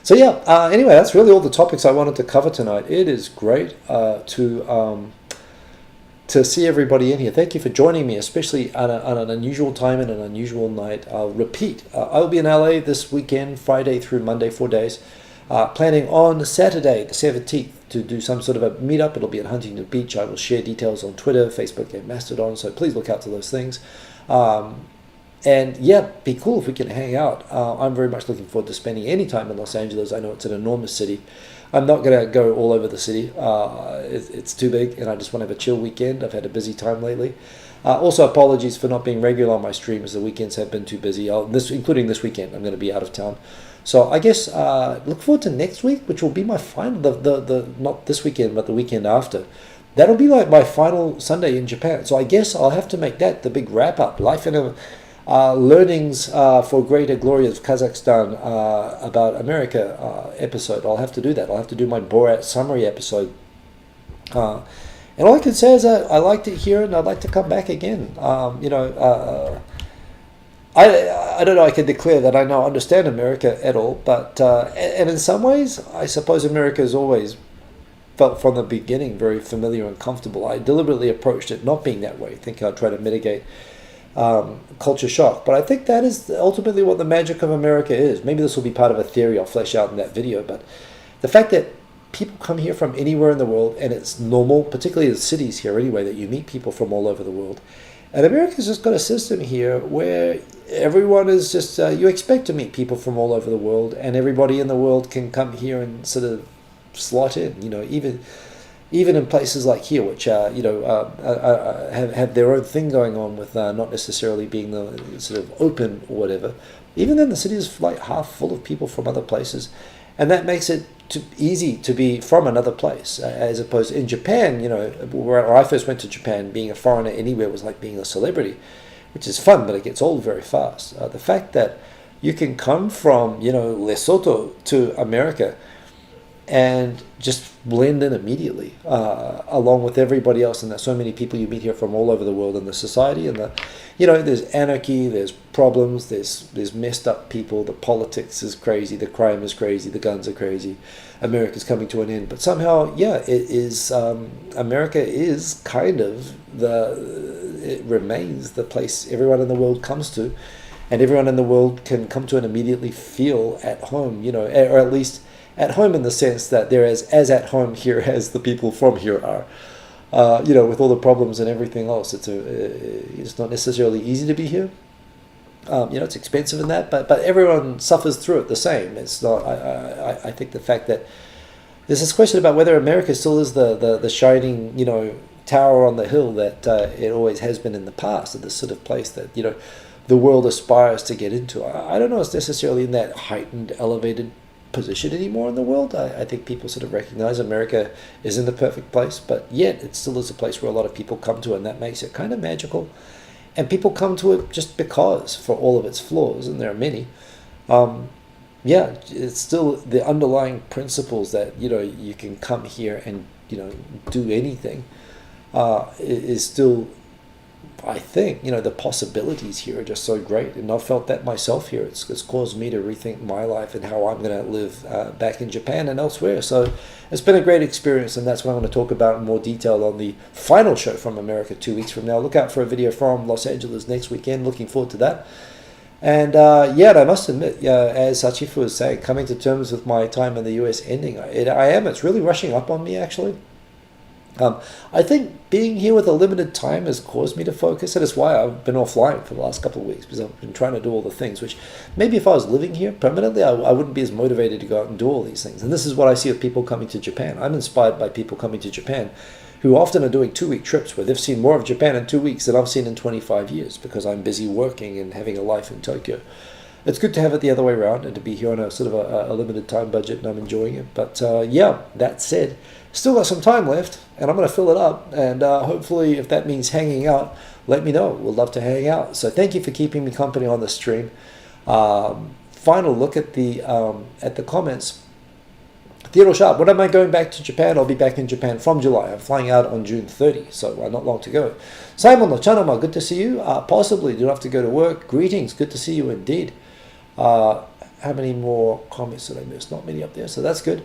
So anyway, that's really all the topics I wanted to cover tonight. It is great to to see everybody in here. Thank you for joining me, especially on an unusual time and an unusual night. I'll repeat, I'll be in LA this weekend, Friday through Monday, 4 days. Planning on Saturday, the 17th, to do some sort of a meetup. It'll be at Huntington Beach. I will share details on Twitter, Facebook, and Mastodon, so please look out to those things. And yeah, be cool if we can hang out. I'm very much looking forward to spending any time in Los Angeles. I know it's an enormous city. I'm not going to go all over the city. It's too big, and I just want to have a chill weekend. I've had a busy time lately. Also, apologies for not being regular on my streams. The weekends have been too busy. Including this weekend, I'm going to be out of town. So I guess look forward to next week, which will be my final, the not this weekend, but the weekend after. That'll be like my final Sunday in Japan. So I guess I'll have to make that the big wrap-up. Life in a learnings for greater glory of Kazakhstan about America episode. I'll have to do that. I'll have to do my Borat summary episode. And all I can say is that I liked it here, and I'd like to come back again. I don't know, I can declare that I now understand America at all, but and in some ways, I suppose America has always felt from the beginning very familiar and comfortable. I deliberately approached it not being that way. I think I'll try to mitigate culture shock, but I think that is ultimately what the magic of America is. Maybe this will be part of a theory I'll flesh out in that video, but the fact that people come here from anywhere in the world, and it's normal, particularly in cities here anyway, that you meet people from all over the world. And America's just got a system here where everyone is just, you expect to meet people from all over the world, and everybody in the world can come here and sort of slot in, even in places like here, which have their own thing going on with not necessarily being the sort of open or whatever. Even then, the city is like half full of people from other places, and that makes it easy to be from another place, as opposed in Japan. Where I first went to Japan, being a foreigner anywhere was like being a celebrity, which is fun, but it gets old very fast. The fact that you can come from Lesotho to America and just blend in immediately, along with everybody else. And there's so many people you meet here from all over the world in the society, and there's anarchy, there's problems, there's messed up people, the politics is crazy, the crime is crazy, the guns are crazy, America's coming to an end. But somehow, it is, America is kind of it remains the place everyone in the world comes to, and everyone in the world can come to and immediately feel at home, or at least at home in the sense that they're as at home here as the people from here are. With all the problems and everything else, it's not necessarily easy to be here. It's expensive in that, but everyone suffers through it the same. It's not. I think the fact that there's this question about whether America still is the shining tower on the hill that it always has been in the past, this sort of place that the world aspires to get into. I don't know. It's necessarily in that heightened, elevated position anymore in the world. I think people sort of recognize America isn't the perfect place, but yet it still is a place where a lot of people come to, and that makes it kind of magical. And people come to it just because, for all of its flaws, and there are many. It's still the underlying principles that you can come here and do anything is still. I think the possibilities here are just so great, and I've felt that myself here. It's caused me to rethink my life and how I'm going to live back in Japan and elsewhere. So it's been a great experience, and that's what I'm going to talk about in more detail on the final show from America 2 weeks from now. Look out for a video from Los Angeles next weekend. Looking forward to that. And I must admit, as Sachifu was saying, coming to terms with my time in the US ending, it's really rushing up on me actually. I think being here with a limited time has caused me to focus, and it's why I've been offline for the last couple of weeks, because I've been trying to do all the things, which maybe if I was living here permanently, I wouldn't be as motivated to go out and do all these things. And this is what I see with people coming to Japan. I'm inspired by people coming to Japan who often are doing 2-week trips where they've seen more of Japan in 2 weeks than I've seen in 25 years because I'm busy working and having a life in Tokyo. It's good to have it the other way around and to be here on a sort of a limited time budget, and I'm enjoying it. But that said, still got some time left, and I'm going to fill it up. And hopefully, if that means hanging out, let me know. We'd love to hang out. So thank you for keeping me company on the stream. Final look at the comments. Theodore Sharp, when am I going back to Japan? I'll be back in Japan from July. I'm flying out on June 30, so not long to go. Simon Lochanama, good to see you. Possibly, do not have to go to work. Greetings, good to see you indeed. How many more comments did I miss? Not many up there, so that's good.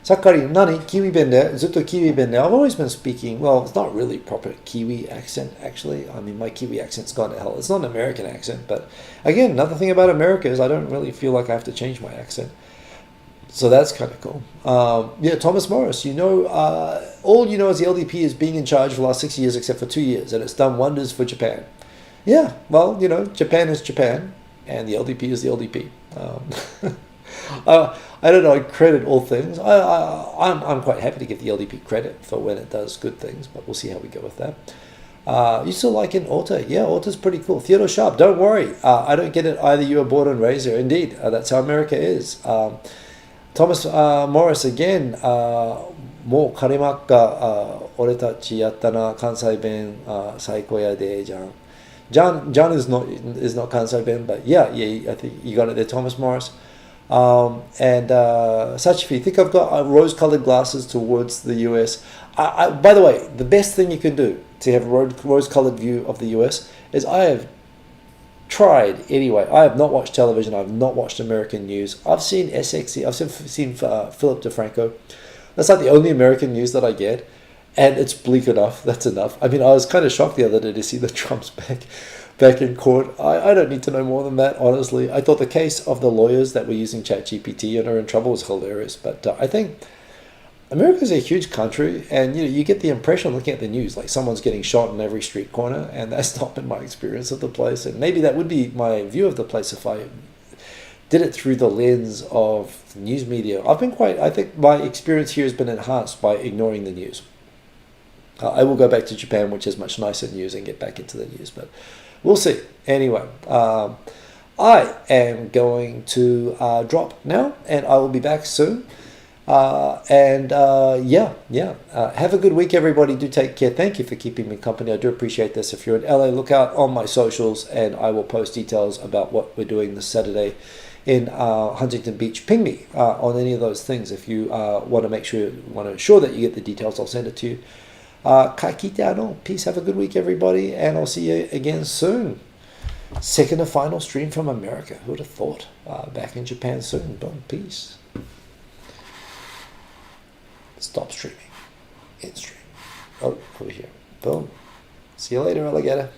Sakari, nani? Kiwi ben de, zutto Kiwi ben de. I've always been speaking, well, it's not really proper Kiwi accent, actually. I mean, my Kiwi accent's gone to hell. It's not an American accent, but again, another thing about America is I don't really feel like I have to change my accent. So that's kind of cool. Yeah, Thomas Morris, all you know is the LDP is being in charge for the last 6 years except for 2 years, and it's done wonders for Japan. Yeah, well, Japan is Japan, and the LDP is the LDP. I don't know, I credit all things. I'm quite happy to give the LDP credit for when it does good things, but we'll see how we go with that. You still like in Orta? Yeah, Orta's pretty cool. Theodore Sharp, don't worry. I don't get it either. You were born and raised there. Indeed, that's how America is. Thomas Morris again. Mo karimaka oretachi yatta Kansai ben saiko ya de John. John is not Kansai ben, but yeah, I think you got it there, Thomas Morris. And Sachifi, think I've got rose-colored glasses towards the US. By the way, the best thing you can do to have a rose-colored view of the US is I have tried anyway. I have not watched television. I have not watched American news. I've seen SXE. I've seen Philip DeFranco. That's like the only American news that I get, and it's bleak enough. That's enough. I mean, I was kind of shocked the other day to see that Trump's back in court. I don't need to know more than that, honestly. I thought the case of the lawyers that were using ChatGPT and are in trouble was hilarious. But I think America's a huge country, and you get the impression looking at the news like someone's getting shot in every street corner, and that's not been my experience of the place. And maybe that would be my view of the place if I did it through the lens of news media. I think my experience here has been enhanced by ignoring the news. I will go back to Japan, which is much nicer news, and get back into the news, but we'll see. Anyway, I am going to drop now, and I will be back soon. Have a good week, everybody. Do take care. Thank you for keeping me company. I do appreciate this. If you're in LA, look out on my socials, and I will post details about what we're doing this Saturday in Huntington Beach. Ping me on any of those things if you want to ensure that you get the details. I'll send it to you. Peace. Have a good week, everybody, and I'll see you again soon. Second and final stream from America. Who would have thought? Back in Japan soon. Boom. Peace. Stop streaming. In stream. Oh, over here. Boom. See you later, alligator.